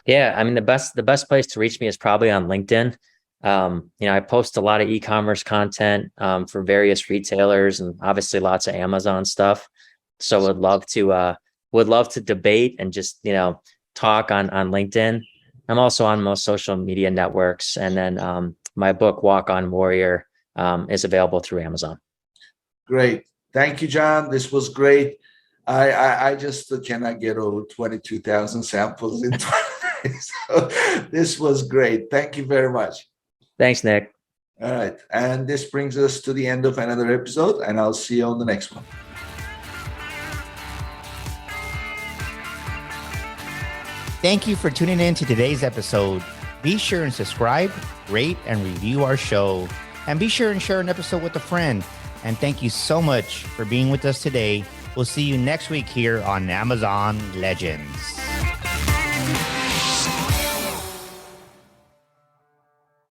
Yeah, I mean, the best place to reach me is probably on LinkedIn. I post a lot of e-commerce content for various retailers and obviously lots of Amazon stuff. So would love to debate and just, talk on LinkedIn. I'm also on most social media networks. And then my book, Walk On Warrior, is available through Amazon. Great. Thank you, John. This was great. I just cannot get over 22,000 samples in 20 days. So this was great. Thank you very much. Thanks, Nick. All right. And this brings us to the end of another episode, and I'll see you on the next one. Thank you for tuning in to today's episode. Be sure and subscribe, rate, and review our show. And be sure and share an episode with a friend. And thank you so much for being with us today. We'll see you next week here on Amazon Legends.